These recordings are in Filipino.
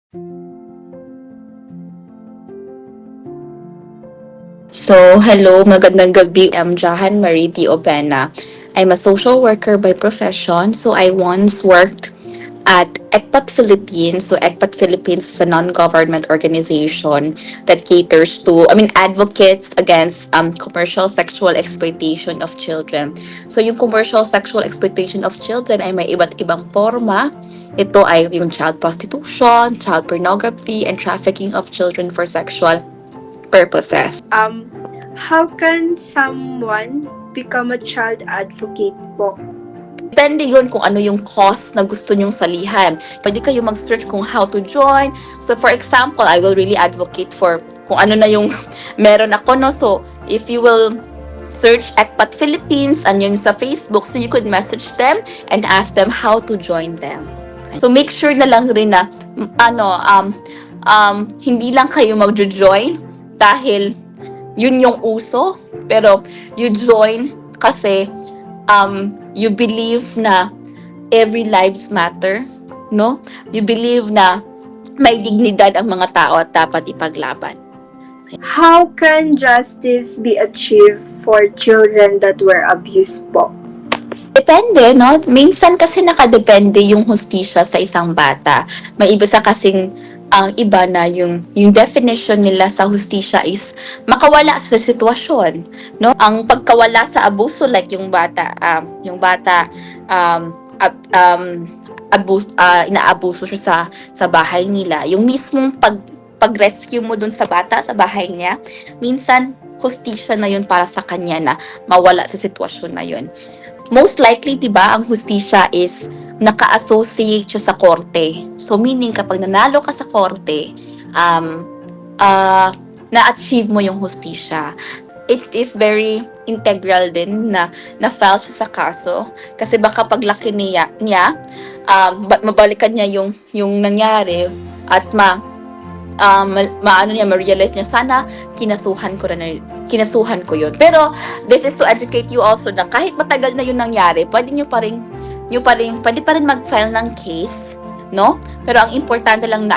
So, hello, magandang gabi. I'm Jahan Marie T. Opena. I'm a social worker by profession. So, I once worked at ECPAT Philippines. So, ECPAT Philippines is a non-government organization that caters to, advocates against commercial sexual exploitation of children. So, yung commercial sexual exploitation of children ay may iba't ibang forma. Ito ay yung child prostitution, child pornography, and trafficking of children for sexual purposes. How can someone become a child advocate po? Depende yun kung ano yung cause na gusto nyong salihan. Pwede kayo mag-search kung how to join. So, for example, I will really advocate for kung ano na yung meron ako, no? So, if you will search ECPAT Philippines and yung sa Facebook, so you could message them and ask them how to join them. So, make sure na lang rin na, hindi lang kayo mag-join dahil yun yung uso, pero you join kasi you believe na every lives matter, no? You believe na may dignidad ang mga tao at dapat ipaglaban. How can justice be achieved for children that were abused po? Depende, no? Minsan kasi nakadepende yung hustisya sa isang bata. May iba sa kasing ang iba na yung definition nila sa hustisya is makawala sa sitwasyon, no? Ang pagkawala sa abuso, like yung bata inaabuso siya sa bahay nila. Yung mismong pag-rescue mo dun sa bata sa bahay niya, minsan hustisya na yun para sa kanya na mawala sa sitwasyon na yun. Most likely, 'di ba, ang hustisya is naka-associate siya sa korte. So meaning kapag nanalo ka sa korte, na-achieve mo yung hustisya. It is very integral din na na-file siya sa kaso kasi baka paglaki niya mabalikan niya yung nangyari at ma-realize niya, sana kinasuhan ko yun. Pero this is to educate you also na kahit matagal na yun nangyari, pwede pa rin mag-file ng case, no? Pero ang importante nun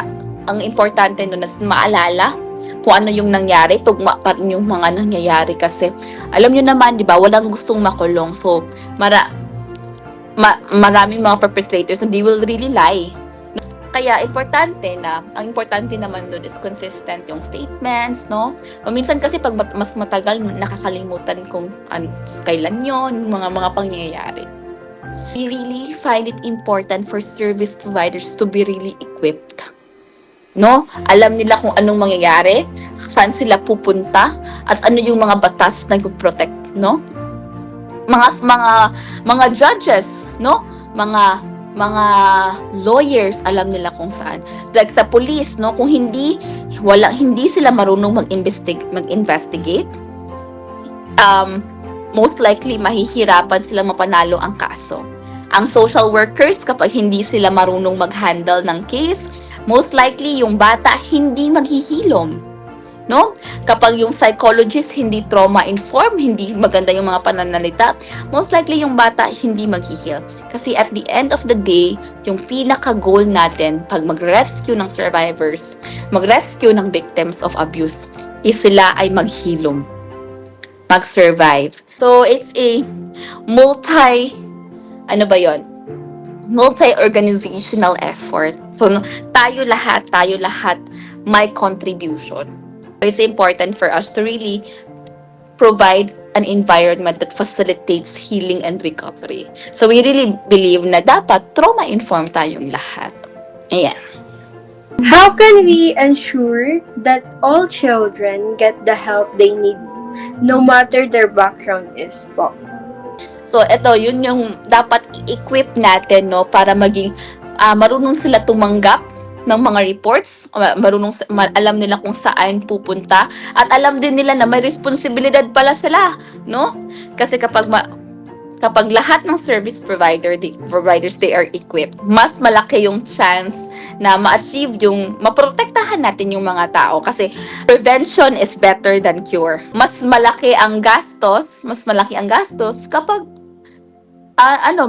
na maalala kung ano yung nangyari, tugma pa rin yung mga nangyayari kasi alam niyo naman, di ba, walang gustong makulong. So, maraming mga perpetrators and they will really lie. Kaya ang importante naman doon is consistent yung statements, no? O minsan kasi pag mas matagal, nakakalimutan kung kailan yon mga pangyayari. We really find it important for service providers to be really equipped. No? Alam nila kung anong mangyayari, saan sila pupunta, at ano yung mga batas na protect, no? Mga judges, no? Mga lawyers, alam nila kung saan. Like sa police, no, kung hindi sila marunong mag-investigate, most likely mahihirapan silang mapanalo ang kaso. Ang social workers, kapag hindi sila marunong mag-handle ng case, most likely yung bata hindi maghihilom. No? Kapag yung psychologist hindi trauma-informed, hindi maganda yung mga pananalita, most likely yung bata hindi mag-heal. Kasi at the end of the day, yung pinaka-goal natin pag mag-rescue ng survivors, mag-rescue ng victims of abuse, is sila ay maghilom, mag-survive. So, it's a multi-organizational effort. So, tayo lahat may contribution. It's important for us to really provide an environment that facilitates healing and recovery. So we really believe na dapat trauma-informed tayong lahat. Ayan. How can we ensure that all children get the help they need, no matter their background is po? So yun yung dapat i-equip natin, no, para maging marunong sila tumanggap ng mga reports, alam nila kung saan pupunta, at alam din nila na may responsibilidad pala sila, no? Kasi kapag lahat ng service providers they are equipped, mas malaki yung chance na ma-achieve maprotektahan natin yung mga tao kasi prevention is better than cure. Mas malaki ang gastos kapag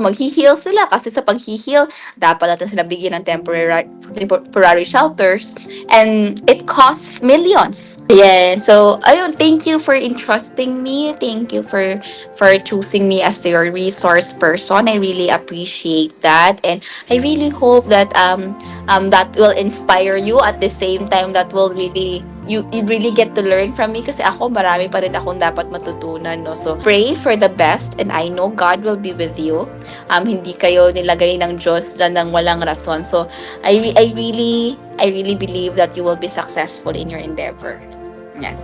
maghi-heal sila kasi sa paghi-heal, dapat natin sila bigyan ng temporary shelters and it costs millions. Yeah. So, ayun, thank you for entrusting me. Thank you for choosing me as your resource person. I really appreciate that, and I really hope that that will inspire you at the same time that will really you really get to learn from me kasi ako marami pa rin akong dapat matutunan, no? So pray for the best and I know God will be with you. Hindi kayo nilagay ng Diyos dyan ng walang rason. So I really believe that you will be successful in your endeavor. Yeah.